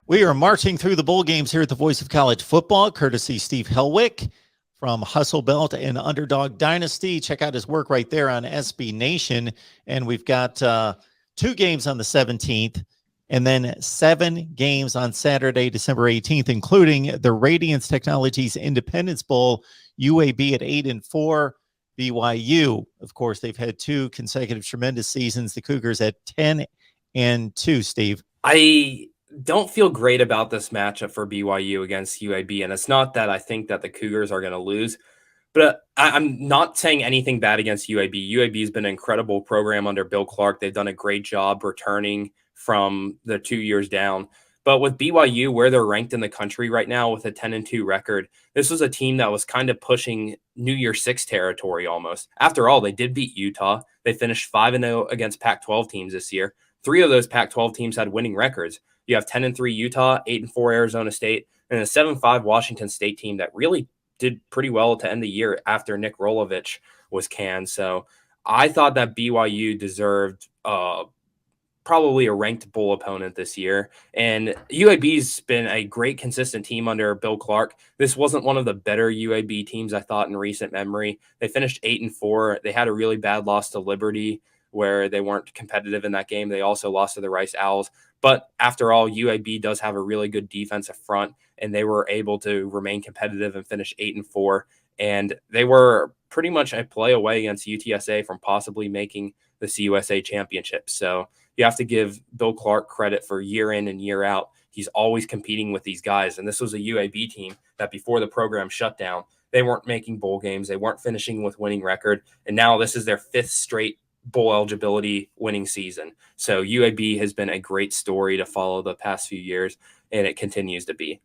We are marching through the bowl games here at the Voice of College Football, courtesy Steve Helwick from Hustle Belt and Underdog Dynasty. Check out his work right there on SB Nation. And we've got 2 games on the 17th and then 7 games on Saturday, December 18th, including the Radiance Technologies Independence Bowl, UAB at 8-4, BYU. Of course, they've had 2 consecutive tremendous seasons. The Cougars at 10-2, Steve. I don't feel great about this matchup for BYU against UAB, and it's not that I think that the Cougars are going to lose, but I'm not saying anything bad against UAB. UAB has been an incredible program under Bill Clark. They've done a great job returning from the 2 years down. But with BYU, where they're ranked in the country right now with a 10-2 record, this was a team that was kind of pushing New Year's Six territory almost. After all, they did beat Utah. They finished 5-0 against Pac-12 teams this year. 3 of those Pac-12 teams had winning records. You have 10-3 Utah, 8-4 Arizona State, and a 7-5 Washington State team that really did pretty well to end the year after Nick Rolovich was canned. So I thought that BYU deserved probably a ranked bowl opponent this year. And UAB's been a great consistent team under Bill Clark. This wasn't one of the better UAB teams, I thought, in recent memory. They finished 8-4. They had a really bad loss to Liberty, where they weren't competitive in that game. They also lost to the Rice Owls. But after all, UAB does have a really good defensive front, and they were able to remain competitive and finish 8-4. And they were pretty much a play away against UTSA from possibly making the CUSA championship. So you have to give Bill Clark credit for year in and year out. He's always competing with these guys. And this was a UAB team that before the program shut down, they weren't making bowl games. They weren't finishing with winning record. And now this is their 5th straight bowl eligibility winning season. So UAB has been a great story to follow the past few years, and it continues to be.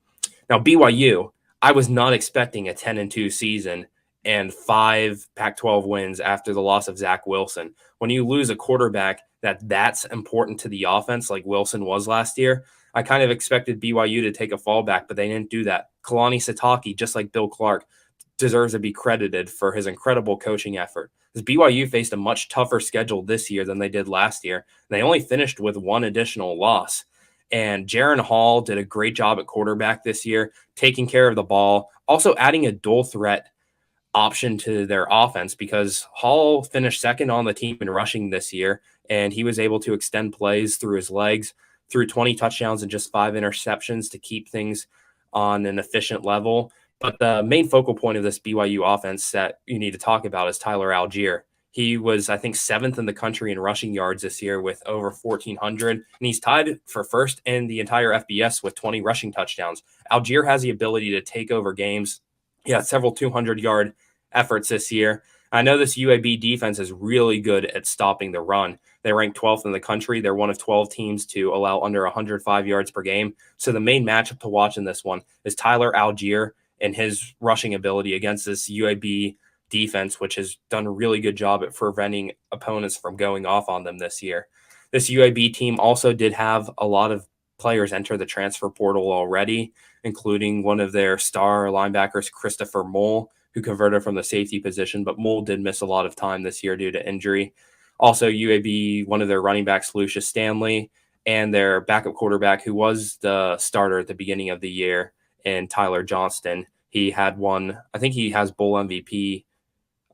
Now, BYU, I was not expecting a 10-2 season and 5 Pac-12 wins after the loss of Zach Wilson. When you lose a quarterback that's important to the offense like Wilson was last year, I kind of expected BYU to take a fallback, but they didn't do that. Kalani Sitake, just like Bill Clark, deserves to be credited for his incredible coaching effort. Because BYU faced a much tougher schedule this year than they did last year. They only finished with 1 additional loss. And Jaron Hall did a great job at quarterback this year, taking care of the ball, also adding a dual threat option to their offense because Hall finished 2nd on the team in rushing this year, and he was able to extend plays through his legs, threw 20 touchdowns and just 5 interceptions to keep things on an efficient level. But the main focal point of this BYU offense that you need to talk about is Tyler Algier. He was, I think, 7th in the country in rushing yards this year with over 1,400, and he's tied for 1st in the entire FBS with 20 rushing touchdowns. Algier has the ability to take over games. He had several 200-yard efforts this year. I know this UAB defense is really good at stopping the run. They rank 12th in the country. They're one of 12 teams to allow under 105 yards per game. So the main matchup to watch in this one is Tyler Algier and his rushing ability against this UAB defense, which has done a really good job at preventing opponents from going off on them this year. This UAB team also did have a lot of players enter the transfer portal already, including one of their star linebackers, Christopher Mole, who converted from the safety position, but Mole did miss a lot of time this year due to injury. Also, UAB, one of their running backs, Lucius Stanley, and their backup quarterback, who was the starter at the beginning of the year, and Tyler Johnston. He had one, I think he has bowl MVP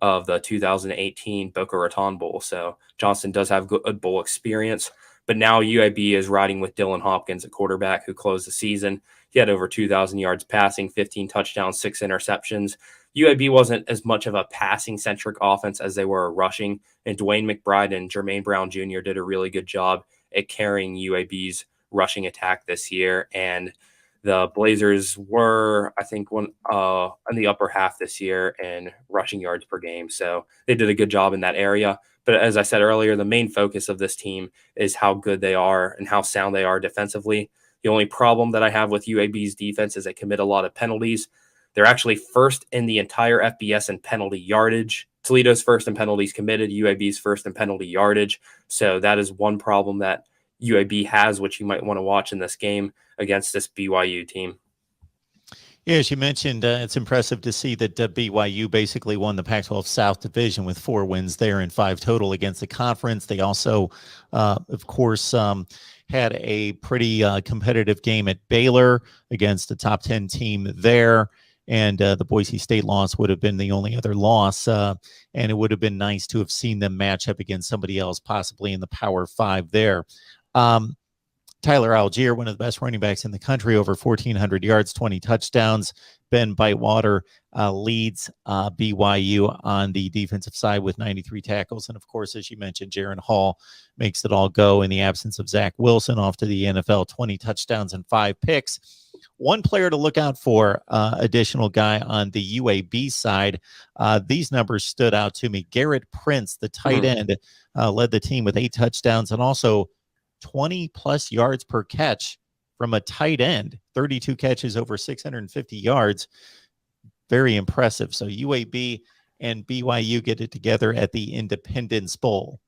of the 2018 Boca Raton Bowl. So Johnston does have good bowl experience. But now UAB is riding with Dylan Hopkins, a quarterback who closed the season. He had over 2,000 yards passing, 15 touchdowns, 6 interceptions. UAB wasn't as much of a passing-centric offense as they were rushing, and Dwayne McBride and Jermaine Brown Jr. did a really good job at carrying UAB's rushing attack this year. And the Blazers were, I think, in the upper half this year in rushing yards per game. So they did a good job in that area. But as I said earlier, the main focus of this team is how good they are and how sound they are defensively. The only problem that I have with UAB's defense is they commit a lot of penalties. They're actually 1st in the entire FBS in penalty yardage. Toledo's 1st in penalties committed, UAB's 1st in penalty yardage. So that is one problem that UAB has, which you might want to watch in this game against this BYU team. Yeah, as you mentioned, it's impressive to see that BYU basically won the Pac-12 South Division with 4 wins there and 5 total against the conference. They also, of course, had a pretty competitive game at Baylor against a top 10 team there. And the Boise State loss would have been the only other loss. And it would have been nice to have seen them match up against somebody else, possibly in the Power 5 there. Tyler Algier, one of the best running backs in the country, over 1,400 yards, 20 touchdowns. Ben Bywater leads BYU on the defensive side with 93 tackles. And of course, as you mentioned, Jaron Hall makes it all go in the absence of Zach Wilson, off to the NFL, 20 touchdowns and 5 picks. One player to look out for, additional guy on the UAB side. These numbers stood out to me. Garrett Prince, the tight end, led the team with 8 touchdowns and also 20 plus yards per catch from a tight end, 32 catches over 650 yards. Very impressive. So UAB and BYU get it together at the Independence Bowl.